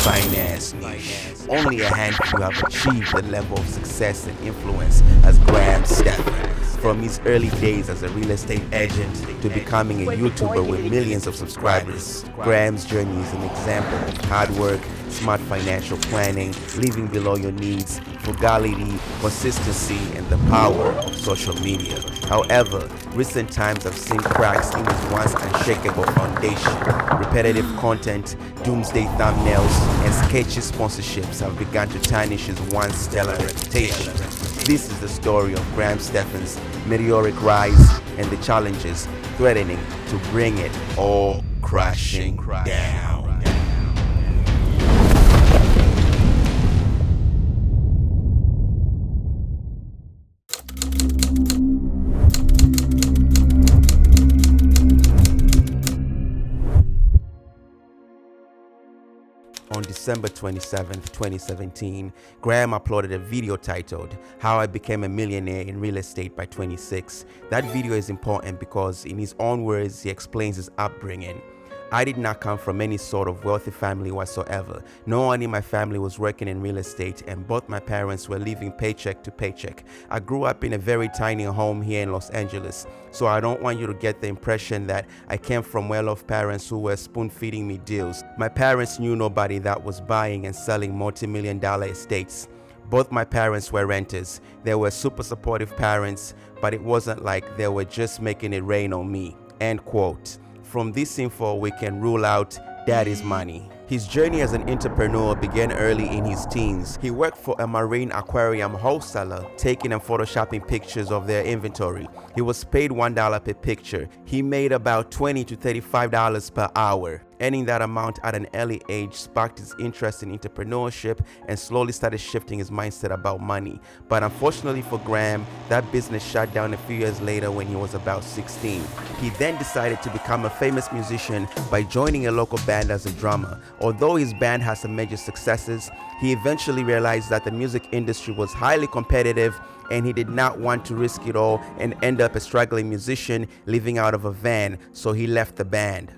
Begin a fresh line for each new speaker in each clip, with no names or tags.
finance niche. Only a handful have achieved the level of success and influence as Graham Stephan. From his early days as a real estate agent to becoming a YouTuber with millions of subscribers, Graham's journey is an example of hard work, smart financial planning, living below your needs, frugality, consistency, and the power of social media. However, recent times have seen cracks in his once unshakable foundation. Repetitive content, doomsday thumbnails, and sketchy sponsorships have begun to tarnish his once stellar reputation. This is the story of Graham Stephan's meteoric rise and the challenges threatening to bring it all crashing down. On December 27, 2017, Graham uploaded a video titled How I Became a Millionaire in Real Estate by 26. That video is important because in his own words, he explains his upbringing. I did not come from any sort of wealthy family whatsoever. No one in my family was working in real estate, and both my parents were living paycheck to paycheck. I grew up in a very tiny home here in Los Angeles, so I don't want you to get the impression that I came from well-off parents who were spoon-feeding me deals. My parents knew nobody that was buying and selling multi-million-dollar estates. Both my parents were renters. They were super supportive parents, but it wasn't like they were just making it rain on me. End quote. From this info, we can rule out daddy's money. His journey as an entrepreneur began early in his teens. He worked for a marine aquarium wholesaler, taking and photoshopping pictures of their inventory. He was paid $1 per picture. He made about $20 to $35 per hour. Earning that amount at an early age sparked his interest in entrepreneurship and slowly started shifting his mindset about money. But unfortunately for Graham, that business shut down a few years later when he was about 16. He then decided to become a famous musician by joining a local band as a drummer. Although his band had some major successes, he eventually realized that the music industry was highly competitive and he did not want to risk it all and end up a struggling musician living out of a van, so he left the band.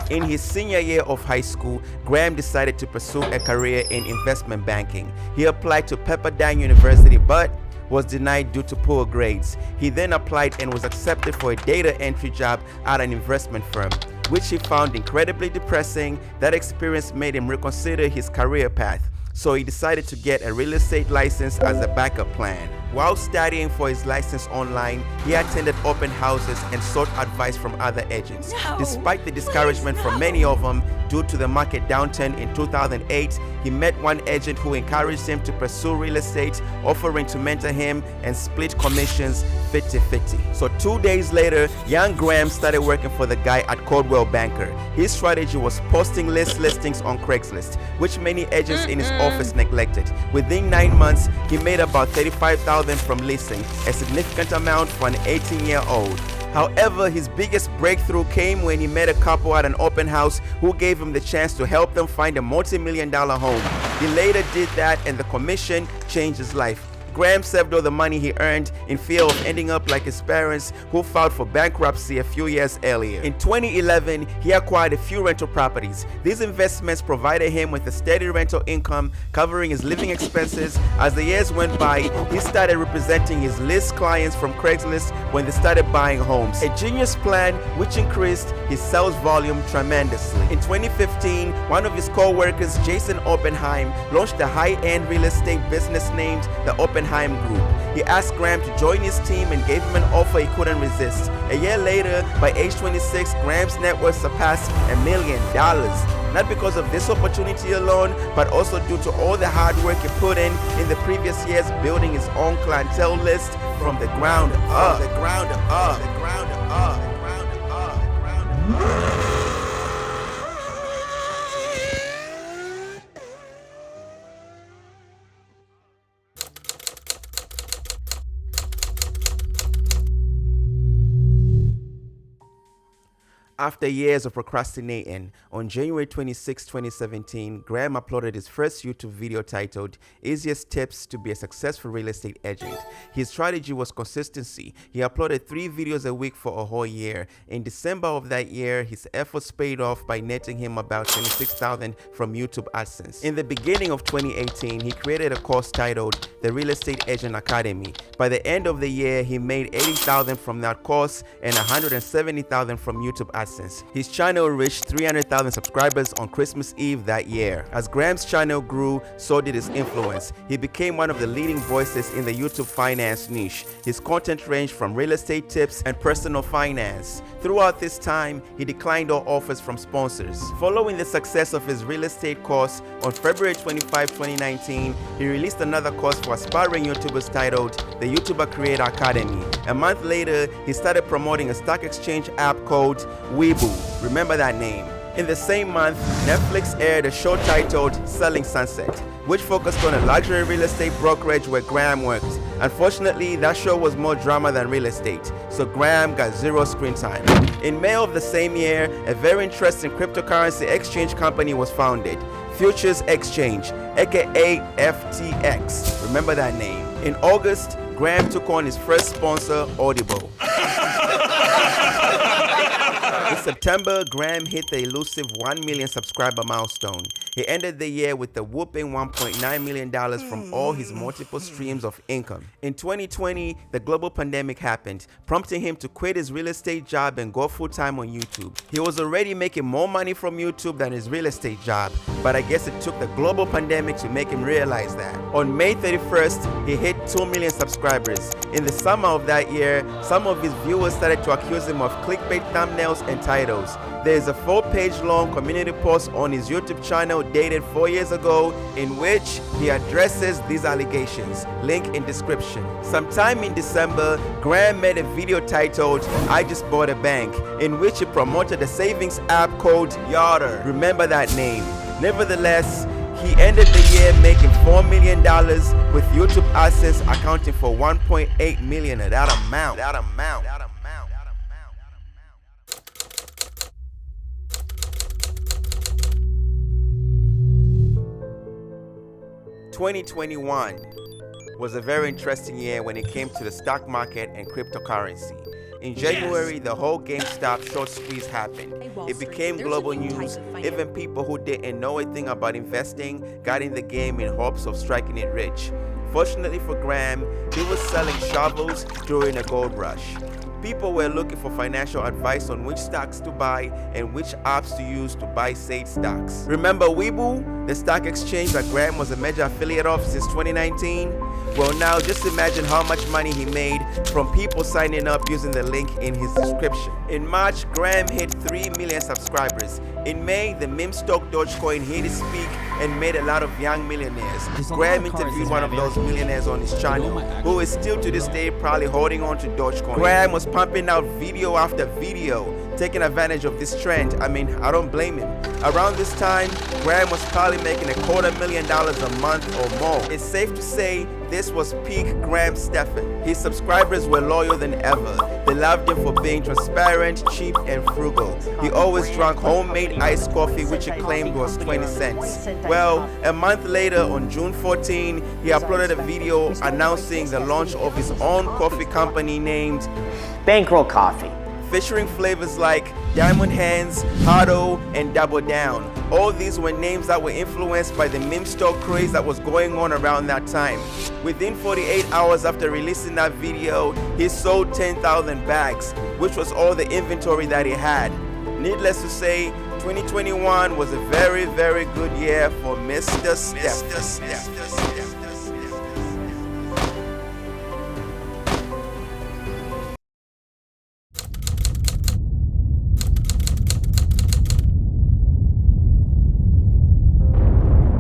In his senior year of high school, Graham decided to pursue a career in investment banking. He applied to Pepperdine University but was denied due to poor grades. He then applied and was accepted for a data entry job at an investment firm, which he found incredibly depressing. That experience made him reconsider his career path, so he decided to get a real estate license as a backup plan. While studying for his license online, he attended open houses and sought advice from other agents. Despite the discouragement from many of them due to the market downturn in 2008, he met one agent who encouraged him to pursue real estate, offering to mentor him and split commissions 50-50. So 2 days later, young Graham started working for the guy at Coldwell Banker. His strategy was posting listings on Craigslist, which many agents in his office neglected. Within 9 months, he made about $35,000 from leasing, a significant amount for an 18-year-old. However, his biggest breakthrough came when he met a couple at an open house who gave him the chance to help them find a multi-million-dollar home. He later did that and the commission changed his life. Graham saved all the money he earned in fear of ending up like his parents, who filed for bankruptcy a few years earlier. In 2011, he acquired a few rental properties. These investments provided him with a steady rental income covering his living expenses. As the years went by, he started representing his list clients from Craigslist when they started buying homes. A genius plan which increased his sales volume tremendously. In 2015, one of his co-workers, Jason Oppenheim, launched a high-end real estate business named the Oppenheim Group. He asked Graham to join his team and gave him an offer he couldn't resist. A year later, by age 26, Graham's net worth surpassed $1 million. Not because of this opportunity alone, but also due to all the hard work he put in the previous years building his own clientele list from the ground up. After years of procrastinating, on January 26, 2017, Graham uploaded his first YouTube video titled Easiest Tips to be a Successful Real Estate Agent. His strategy was consistency. He uploaded 3 videos a week for a whole year. In December of that year, his efforts paid off by netting him about $26,000 from YouTube AdSense. In the beginning of 2018, he created a course titled The Real Estate Agent Academy. By the end of the year, he made $80,000 from that course and $170,000 from YouTube AdSense. His channel reached 300,000 subscribers on Christmas Eve that year. As Graham's channel grew, so did his influence. He became one of the leading voices in the YouTube finance niche. His content ranged from real estate tips and personal finance. Throughout this time, he declined all offers from sponsors. Following the success of his real estate course, on February 25, 2019, he released another course for aspiring YouTubers titled The YouTuber Creator Academy. A month later, he started promoting a stock exchange app called Weibo. Remember that name. In the same month, Netflix aired a show titled Selling Sunset, which focused on a luxury real estate brokerage where Graham worked. Unfortunately, that show was more drama than real estate, so Graham got 0 screen time. In May of the same year, a very interesting cryptocurrency exchange company was founded, Futures Exchange, aka FTX. Remember that name. In August, Graham took on his first sponsor, Audible. In September, Graham hit the elusive 1 million subscriber milestone. He ended the year with a whopping $1.9 million from all his multiple streams of income. In 2020, the global pandemic happened, prompting him to quit his real estate job and go full-time on YouTube. He was already making more money from YouTube than his real estate job, but I guess it took the global pandemic to make him realize that. On May 31st, he hit 2 million subscribers. In the summer of that year, some of his viewers started to accuse him of clickbait thumbnails and titles. There is a 4-page long community post on his YouTube channel dated 4 years ago in which he addresses these allegations. Link in description. Sometime in December, Graham made a video titled I Just Bought a Bank, in which he promoted a savings app called Yarder. Remember that name. Nevertheless, he ended the year making $4 million, with YouTube AdSense accounting for $1.8 million of that amount. 2021 was a very interesting year when it came to the stock market and cryptocurrency. In January, the whole GameStop short squeeze happened. It became global news. Even people who didn't know anything about investing got in the game in hopes of striking it rich. Fortunately for Graham, he was selling shovels during a gold rush. People were looking for financial advice on which stocks to buy and which apps to use to buy said stocks. Remember Weibo, the stock exchange that Graham was a major affiliate of since 2019? Well, now just imagine how much money he made from people signing up using the link in his description. In March, Graham hit 3 million subscribers. In May, the meme stock Dogecoin hit its peak and made a lot of young millionaires. Graham interviewed one of those millionaires on his channel, who is still to this day probably holding on to Dogecoin. Graham was pumping out video after video, taking advantage of this trend. I mean, I don't blame him. Around this time, Graham was probably making $250,000 a month or more. It's safe to say this was peak Graham Stephan. His subscribers were loyal than ever. They loved him for being transparent, cheap, and frugal. He always drank homemade iced coffee, which he claimed was 20 cents. Well, a month later, on June 14, he uploaded a video announcing the launch of his own coffee company named
Bankroll Coffee,
featuring flavors like Diamond Hands, Hardo, and Double Down. All these were names that were influenced by the meme stock craze that was going on around that time. Within 48 hours after releasing that video, he sold 10,000 bags, which was all the inventory that he had. Needless to say, 2021 was a very, very good year for Mr. Stephan.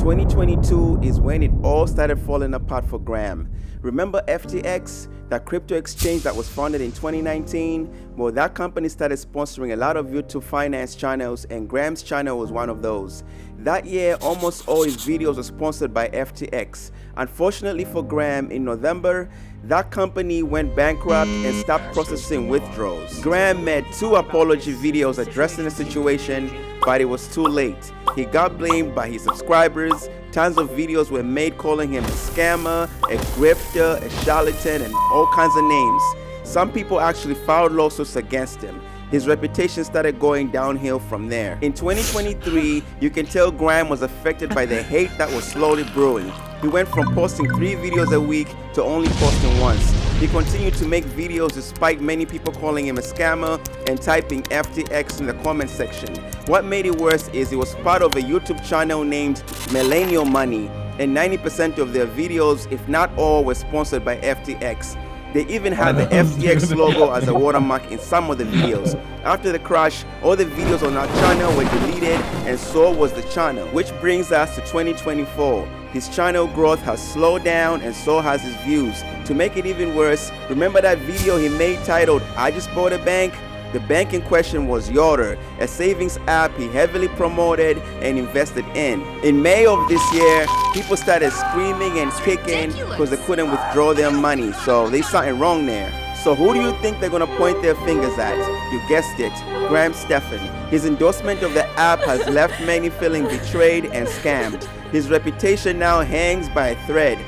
2022 is when it all started falling apart for Graham. Remember FTX, that crypto exchange that was founded in 2019? Well, that company started sponsoring a lot of YouTube finance channels, and Graham's channel was one of those. That year, almost all his videos were sponsored by FTX. Unfortunately for Graham, in November, that company went bankrupt and stopped processing withdrawals. Graham made 2 apology videos addressing the situation, but it was too late. He got blamed by his subscribers. Tons of videos were made calling him a scammer, a grifter, a charlatan, and all kinds of names. Some people actually filed lawsuits against him. His reputation started going downhill from there. In 2023, you can tell Graham was affected by the hate that was slowly brewing. He went from posting 3 videos a week to only posting once. He continued to make videos despite many people calling him a scammer and typing FTX in the comment section. What made it worse is he was part of a YouTube channel named Millennial Money, and 90% of their videos, if not all, were sponsored by FTX. They even had the FTX logo as a watermark in some of the videos. After the crash, all the videos on our channel were deleted, and so was the channel. Which brings us to 2024. His channel growth has slowed down, and so has his views. To make it even worse, remember that video he made titled, "I Just Bought a Bank"? The bank in question was Yotter, a savings app he heavily promoted and invested in. In May of this year, people started screaming and kicking because they couldn't withdraw their money, so there's something wrong there. So who do you think they're gonna point their fingers at? You guessed it, Graham Stephan. His endorsement of the app has left many feeling betrayed and scammed. His reputation now hangs by a thread,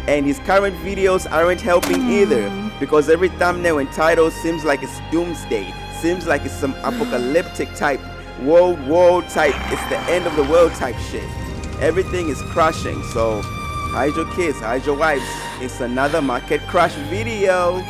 and his current videos aren't helping either, because every thumbnail and title seems like it's doomsday. Seems like it's some apocalyptic type, world type, it's the end of the world type shit. Everything is crashing, so hide your kids, hide your wives. It's another market crash video.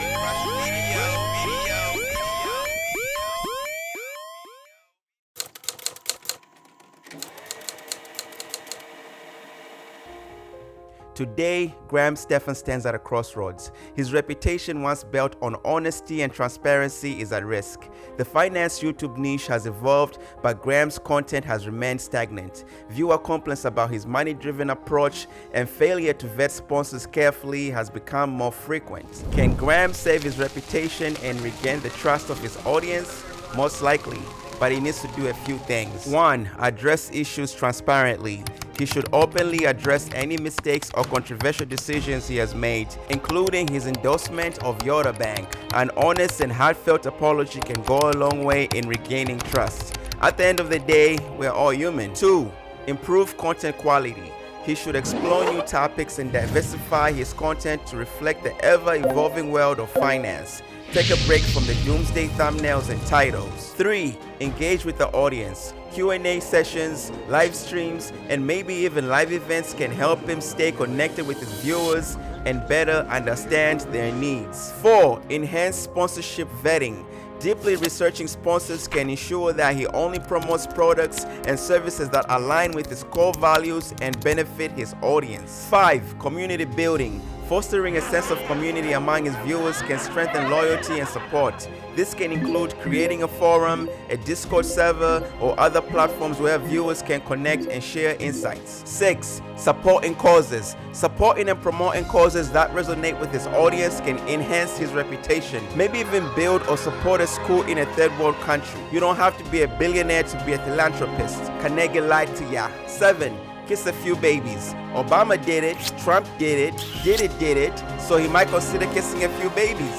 Today, Graham Stephan stands at a crossroads. His reputation, once built on honesty and transparency, is at risk. The finance YouTube niche has evolved, but Graham's content has remained stagnant. Viewer complaints about his money-driven approach and failure to vet sponsors carefully has become more frequent. Can Graham save his reputation and regain the trust of his audience? Most likely, but he needs to do a few things. 1. Address issues transparently. He should openly address any mistakes or controversial decisions he has made, including his endorsement of Yotta Bank. An honest and heartfelt apology can go a long way in regaining trust. At the end of the day, we're all human. 2. Improve content quality. He should explore new topics and diversify his content to reflect the ever-evolving world of finance. Take a break from the doomsday thumbnails and titles. 3. Engage with the audience. Q&A sessions, live streams, and maybe even live events can help him stay connected with his viewers and better understand their needs. 4. Enhance sponsorship vetting. Deeply researching sponsors can ensure that he only promotes products and services that align with his core values and benefit his audience. 5. Community building. Fostering a sense of community among his viewers can strengthen loyalty and support. This can include creating a forum, a Discord server, or other platforms where viewers can connect and share insights. 6. Supporting causes. Supporting and promoting causes that resonate with his audience can enhance his reputation. Maybe even build or support a school in a third world country. You don't have to be a billionaire to be a philanthropist. Carnegie lied to ya. 7. Kiss a few babies. Obama did it, Trump did it, so he might consider kissing a few babies.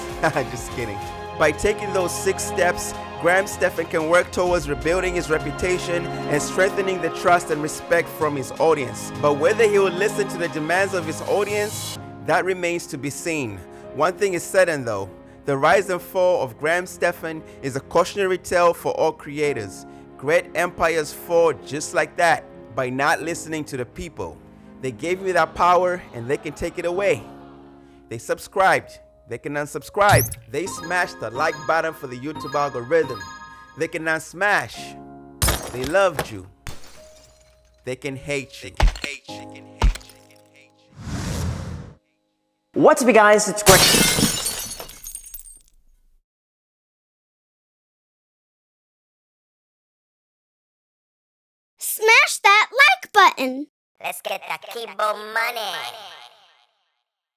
Just kidding. By taking those 6 steps, Graham Stephan can work towards rebuilding his reputation and strengthening the trust and respect from his audience. But whether he will listen to the demands of his audience, that remains to be seen. One thing is certain though, the rise and fall of Graham Stephan is a cautionary tale for all creators. Great empires fall just like that, by not listening to the people. They gave you that power and they can take it away. They subscribed, they can unsubscribe. They smashed the like button for the YouTube algorithm. They can unsmash. They loved you. They can hate you.
What's up, you guys? It's Graham.
Smash that like button! Let's get that Kibo money.